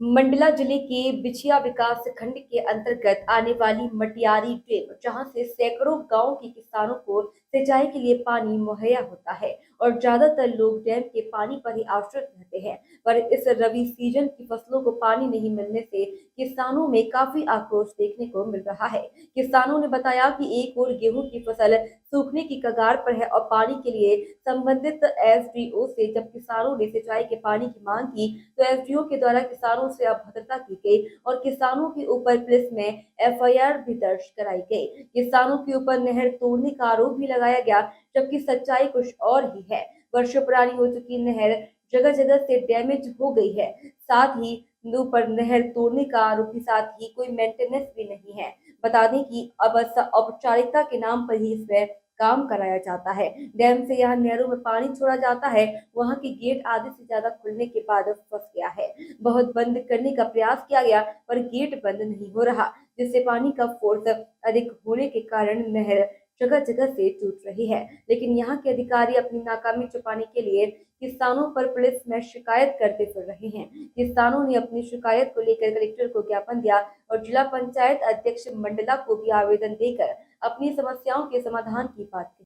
मंडला जिले के बिछिया विकास खंड के अंतर्गत आने वाली मटियारी डैम, जहां से सैकड़ों गांव के किसानों को सिंचाई के लिए पानी मुहैया होता है और ज्यादातर लोग डैम के पानी पर ही आश्रित रहते हैं। पर इस रबी सीजन की फसलों को पानी नहीं मिलने से किसानों में काफी आक्रोश देखने को मिल रहा है। किसानों ने बताया कि एक ओर गेहूं की फसल सूखने की कगार पर है और पानी के लिए संबंधित एसडीओ से जब किसानों ने सिंचाई के पानी की मांग की तो एसडीओ के द्वारा किसानों से अभद्रता की गई और किसानों के ऊपर पुलिस में एफआईआर भी दर्ज कराई गई। किसानों के ऊपर नहर तोड़ने का आरोप भी लगाया गया, जबकि सच्चाई कुछ और ही है। वर्षों पुरानी हो चुकी नहर जगह जगह से डैमेज हो गई है, साथ ही ऊपर नहर तोड़ने का आरोप के साथ ही कोई मेंटेनेंस भी नहीं है। बता दें कि अब औपचारिकता के नाम पर ही इसमें काम कराया जाता है। डैम से यहाँ नहरों में पानी छोड़ा जाता है, वहाँ के गेट आधे से ज्यादा खुलने के बाद फंस गया है। बहुत बंद करने का प्रयास किया गया पर गेट बंद नहीं हो रहा, जिससे पानी का फोर्स अधिक होने के कारण नहर जगह जगह से टूट रही है। लेकिन यहाँ के अधिकारी अपनी नाकामी छुपाने के लिए किसानों पर पुलिस में शिकायत करते फिर रहे हैं। किसानों ने अपनी शिकायत को लेकर कलेक्टर को ज्ञापन दिया और जिला पंचायत अध्यक्ष मंडला को भी आवेदन देकर अपनी समस्याओं के समाधान की बात की।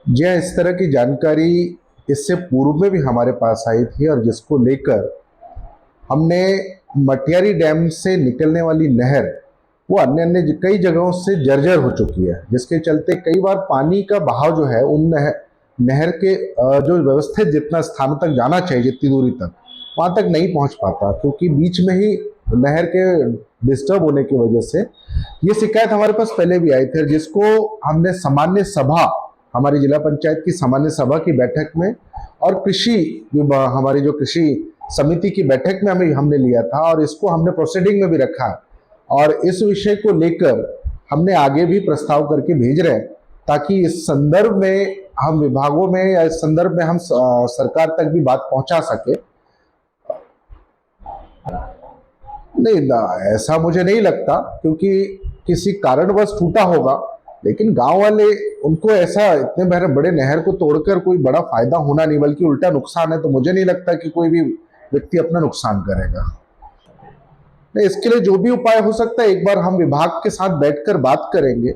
जी, इस तरह की जानकारी इससे पूर्व में भी हमारे पास आई थी और जिसको लेकर हमने मटियारी डैम से निकलने वाली नहर वो अन्य अन्य कई जगहों से जर्जर हो चुकी है, जिसके चलते कई बार पानी का बहाव जो है उन नहर के जो व्यवस्थित जितना स्थान तक जाना चाहिए, जितनी दूरी तक वहाँ तक नहीं पहुँच पाता, क्योंकि बीच में ही नहर के डिस्टर्ब होने की वजह से ये शिकायत हमारे पास पहले भी आई थी, जिसको हमने सामान्य सभा, हमारी जिला पंचायत की सामान्य सभा की बैठक में और हमारी जो कृषि समिति की बैठक में हमने लिया था और इसको हमने प्रोसीडिंग में भी रखा और इस विषय को लेकर हमने आगे भी प्रस्ताव करके भेज रहे हैं, ताकि इस संदर्भ में हम विभागों में या इस संदर्भ में हम सरकार तक भी बात पहुंचा सके। नहीं ना, ऐसा मुझे नहीं लगता, क्योंकि किसी कारणवश टूटा होगा, लेकिन गांव वाले उनको ऐसा इतने बड़े नहर को तोड़कर कोई बड़ा फायदा होना नहीं बल्कि उल्टा नुकसान है, तो मुझे नहीं लगता कि कोई भी व्यक्ति अपना नुकसान करेगा। नहीं, इसके लिए जो भी उपाय हो सकता है एक बार हम विभाग के साथ बैठकर बात करेंगे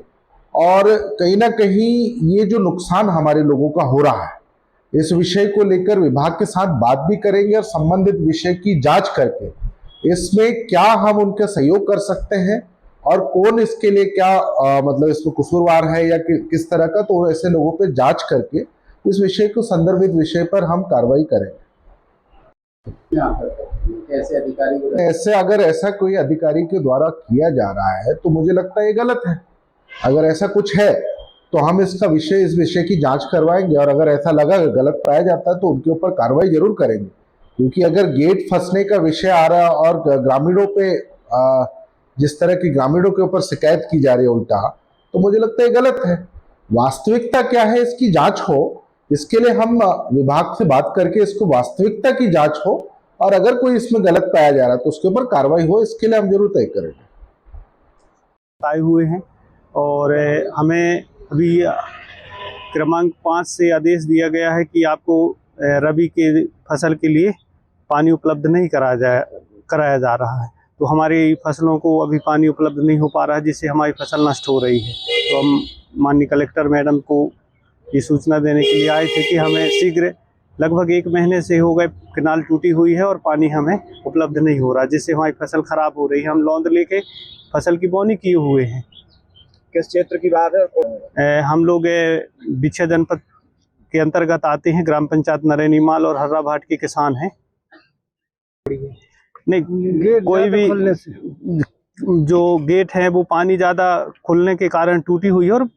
और कहीं ना कहीं ये जो नुकसान हमारे लोगों का हो रहा है इस विषय को लेकर विभाग के साथ बात भी करेंगे और संबंधित विषय की जांच करके इसमें क्या हम उनका सहयोग कर सकते हैं और कौन इसके लिए क्या मतलब इसमें कसूरवार है या किस तरह का, तो ऐसे लोगों पे जांच करके इस विषय को संदर्भित विषय पर हम कार्रवाई करेंगे। ऐसे अधिकारी ऐसे अगर ऐसा कोई अधिकारी के द्वारा किया जा रहा है तो मुझे लगता है ये गलत है। अगर ऐसा कुछ है तो हम इस विषय की जांच करवाएंगे और अगर ऐसा लगा गलत पाया जाता है तो उनके ऊपर कार्रवाई जरूर करेंगे, क्योंकि अगर गेट फंसने का विषय आ रहा है और ग्रामीणों पे जिस तरह की ग्रामीणों के ऊपर शिकायत की जा रही है उल्टा, तो मुझे लगता है गलत है। वास्तविकता क्या है इसकी जांच हो, इसके लिए हम विभाग से बात करके इसको वास्तविकता की जांच हो और अगर कोई इसमें गलत पाया जा रहा है तो उसके ऊपर कार्रवाई हो, इसके लिए हम जरूर तय करेंगे। आए हुए हैं और हमें अभी क्रमांक 5 से आदेश दिया गया है कि आपको रबी के फसल के लिए पानी उपलब्ध नहीं कराया जा रहा है, तो हमारी फसलों को अभी पानी उपलब्ध नहीं हो पा रहा है, जिससे हमारी फसल नष्ट हो रही है। तो हम माननीय कलेक्टर मैडम को ये सूचना देने के लिए आए थे कि हमें शीघ्र, लगभग 1 महीने से हो गए केनाल टूटी हुई है और पानी हमें उपलब्ध नहीं हो रहा, जिससे हमारी फसल खराब हो रही है। हम लौंद लेके फसल की बोनी किए हुए हैं। किस क्षेत्र की बात है? हम लोग बिछिया जनपद के अंतर्गत आते हैं, ग्राम पंचायत नरैनीमाल और हर्रा भाट के किसान हैं। नहीं, कोई भी जो गेट है वो पानी ज़्यादा खुलने के कारण टूटी हुई है और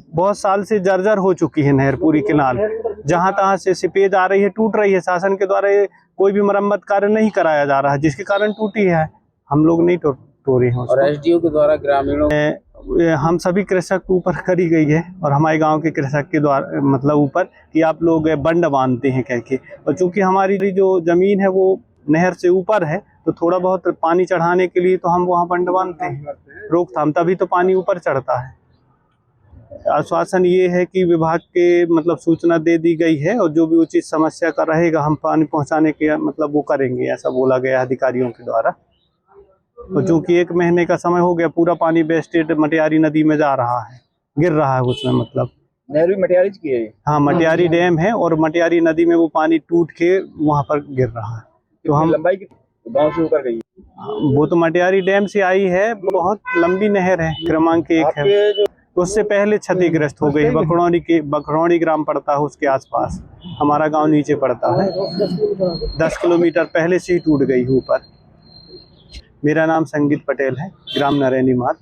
बहुत साल से जर्जर हो चुकी है नहर, पूरी केनाल जहां तहां से सिपेज आ रही है, टूट रही है। शासन के द्वारा कोई भी मरम्मत कार्य नहीं कराया जा रहा है, जिसके कारण टूटी है। हम लोग नहीं तोड़े हैं और एसडीओ के द्वारा ग्रामीणों हम सभी कृषक ऊपर करी गई है और हमारे गांव के कृषक के द्वारा मतलब ऊपर कि आप लोग बंड बांधते हैं कह के, और चूंकि हमारी जो जमीन है वो नहर से ऊपर है तो थोड़ा बहुत पानी चढ़ाने के लिए तो हम वहाँ बंड बांधते हैं, रोकथाम, तभी तो पानी ऊपर चढ़ता है। आश्वासन ये है कि विभाग के मतलब सूचना दे दी गई है और जो भी उचित समस्या का रहेगा हम पानी पहुंचाने के मतलब वो करेंगे, ऐसा बोला गया अधिकारियों के द्वारा। तो चूंकि 1 महीने का समय हो गया, पूरा पानी वेस्टेड मटियारी नदी में जा रहा है, गिर रहा है उसमें मतलब। नहर भी मटियारी की है ये? हाँ, मटियारी डैम है और मटियारी नदी में वो पानी टूट के वहां पर गिर रहा है। तो हम लंबाई गांव से होकर गई? वो तो मटियारी डैम से आई है, बहुत लंबी नहर है, क्रमांक 1 है। आपके जो उससे पहले क्षतिग्रस्त हो गई। बखरौड़ी ग्राम पड़ता है उसके आसपास, हमारा गांव नीचे पड़ता है। 10 किलोमीटर पहले से ही टूट गई ऊपर। मेरा नाम संगीत पटेल है, ग्राम नरैनी मार्ग।